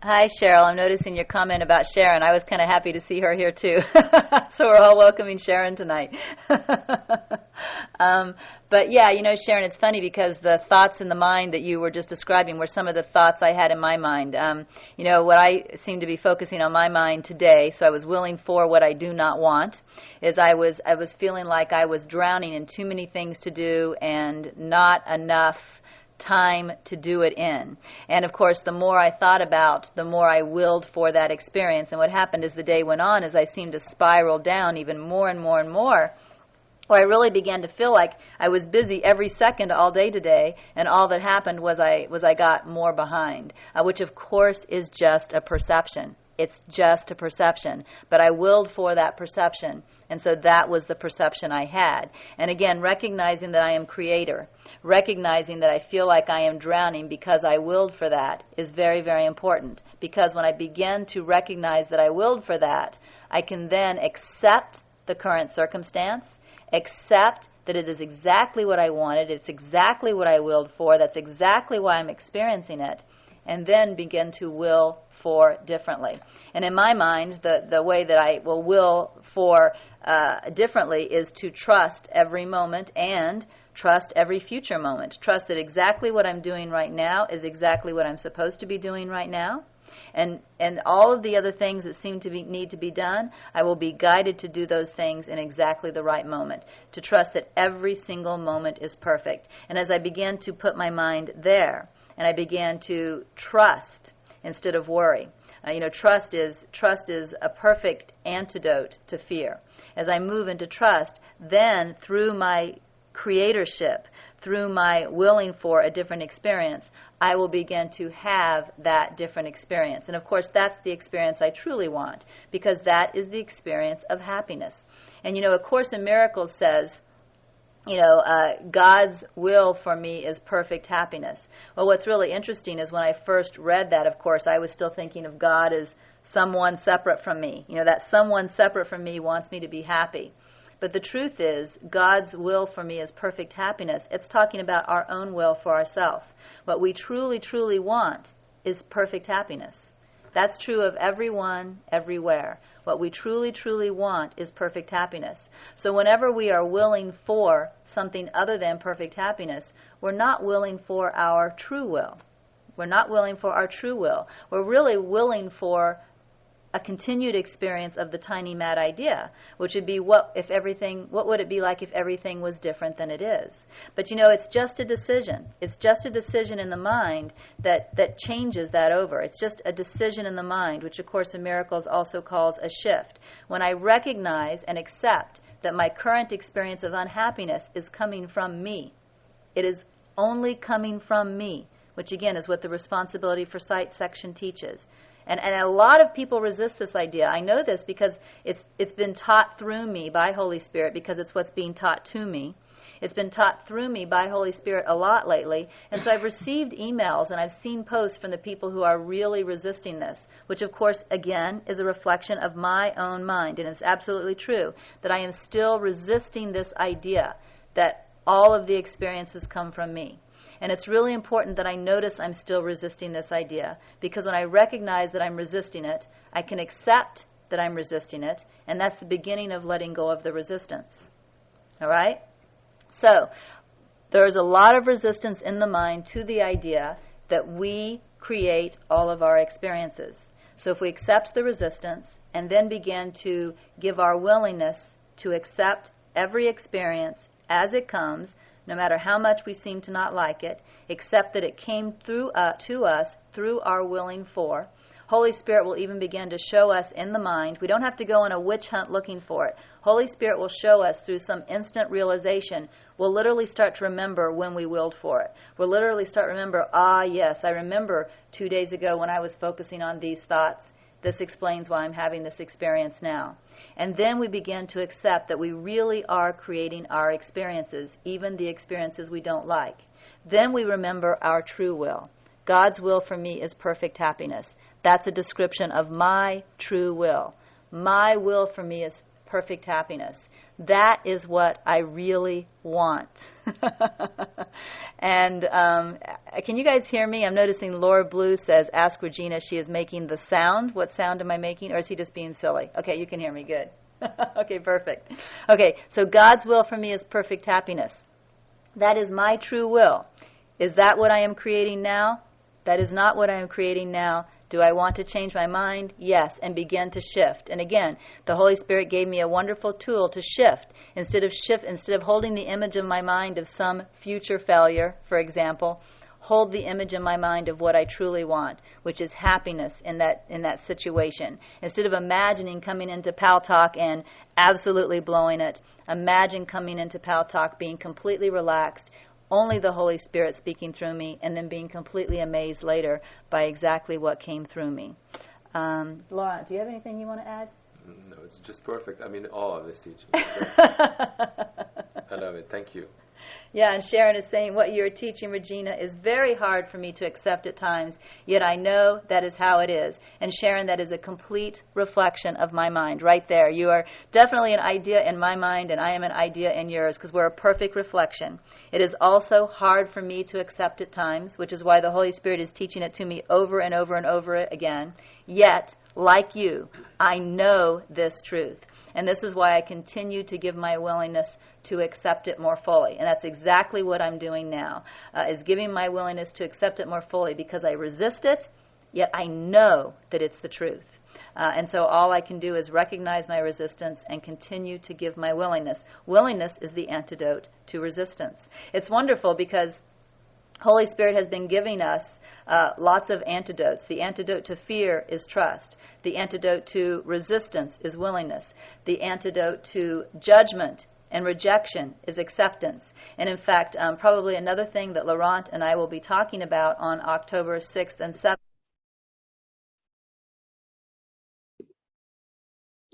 Hi, Cheryl. I'm noticing your comment about Sharon. I was kind of happy to see her here, too. So we're all welcoming Sharon tonight. But yeah, Sharon, it's funny because the thoughts in the mind that you were just describing were some of the thoughts I had in my mind. What I seem to be focusing on my mind today, so I was willing for what I do not want, is I was feeling like I was drowning in too many things to do and not enough time to do it in. And of course, the more I thought about, the more I willed for that experience. And what happened as the day went on is I seemed to spiral down even more and more and more, where I really began to feel like I was busy every second all day today, and all that happened was I got more behind, which of course is just a perception. It's just a perception. But I willed for that perception, and so that was the perception I had. And again, recognizing that I am creator, recognizing that I feel like I am drowning because I willed for that is very, very important. Because when I begin to recognize that I willed for that, I can then accept the current circumstance, accept that it is exactly what I wanted, it's exactly what I willed for, that's exactly why I'm experiencing it, and then begin to will for differently. And in my mind, the way that I will for differently is to trust every moment and trust every future moment. Trust that exactly what I'm doing right now is exactly what I'm supposed to be doing right now. And all of the other things that seem to need to be done, I will be guided to do those things in exactly the right moment. To trust that every single moment is perfect. And as I began to put my mind there, and I began to trust instead of worry. Trust is a perfect antidote to fear. As I move into trust, then through my creatorship, through my willing for a different experience, I will begin to have that different experience. And of course, that's the experience I truly want, because that is the experience of happiness. And A Course in Miracles says, God's will for me is perfect happiness. Well, what's really interesting is when I first read that, of course, I was still thinking of God as someone separate from me. That someone separate from me wants me to be happy. But the truth is, God's will for me is perfect happiness. It's talking about our own will for ourselves. What we truly, truly want is perfect happiness. That's true of everyone, everywhere. What we truly, truly want is perfect happiness. So whenever we are willing for something other than perfect happiness, we're not willing for our true will. We're not willing for our true will. We're really willing for a continued experience of the tiny mad idea, which would be what would it be like if everything was different than it is? But it's just a decision. It's just a decision in the mind that changes that over. It's just a decision in the mind, which A Course in Miracles also calls a shift. When I recognize and accept that my current experience of unhappiness is coming from me, it is only coming from me, which again is what the Responsibility for Sight section teaches. And a lot of people resist this idea. I know this because it's been taught through me by Holy Spirit, because it's what's being taught to me. It's been taught through me by Holy Spirit a lot lately. And so I've received emails and I've seen posts from the people who are really resisting this, which of course, again, is a reflection of my own mind. And it's absolutely true that I am still resisting this idea that all of the experiences come from me. And it's really important that I notice I'm still resisting this idea, because when I recognize that I'm resisting it, I can accept that I'm resisting it, and that's the beginning of letting go of the resistance. All right? So there's a lot of resistance in the mind to the idea that we create all of our experiences. So if we accept the resistance and then begin to give our willingness to accept every experience as it comes, no matter how much we seem to not like it, accept that it came through to us through our willing for. Holy Spirit will even begin to show us in the mind. We don't have to go on a witch hunt looking for it. Holy Spirit will show us through some instant realization. We'll literally start to remember when we willed for it. We'll literally start to remember, yes, I remember 2 days ago when I was focusing on these thoughts. This explains why I'm having this experience now. And then we begin to accept that we really are creating our experiences, even the experiences we don't like. Then we remember our true will. God's will for me is perfect happiness. That's a description of my true will. My will for me is perfect happiness. That is what I really want. And can you guys hear me? I'm noticing Laura Blue says, ask Regina, she is making the sound. What sound am I making? Or is he just being silly? Okay, you can hear me. Good. Okay, perfect. Okay, so God's will for me is perfect happiness. That is my true will. Is that what I am creating now? That is not what I am creating now. Do I want to change my mind? Yes, and begin to shift. And again, the Holy Spirit gave me a wonderful tool to shift. Instead of holding the image in my mind of some future failure, for example, hold the image in my mind of what I truly want, which is happiness in that situation. Instead of imagining coming into Pal Talk and absolutely blowing it, imagine coming into Pal Talk being completely relaxed, only the Holy Spirit speaking through me, and then being completely amazed later by exactly what came through me. Laura, do you have anything you want to add? No, it's just perfect. I'm in awe of this teaching. I love it. Thank you. Yeah, and Sharon is saying, what you're teaching, Regina, is very hard for me to accept at times, yet I know that is how it is. And Sharon, that is a complete reflection of my mind right there. You are definitely an idea in my mind, and I am an idea in yours, because we're a perfect reflection. It is also hard for me to accept at times, which is why the Holy Spirit is teaching it to me over and over and over again. Yet, like you, I know this truth. And this is why I continue to give my willingness to accept it more fully. And that's exactly what I'm doing now, is giving my willingness to accept it more fully, because I resist it, yet I know that it's the truth. And so all I can do is recognize my resistance and continue to give my willingness. Willingness is the antidote to resistance. It's wonderful because Holy Spirit has been giving us lots of antidotes. The antidote to fear is trust. The antidote to resistance is willingness. The antidote to judgment and rejection is acceptance. And in fact, probably another thing that Laurent and I will be talking about on October 6th and 7th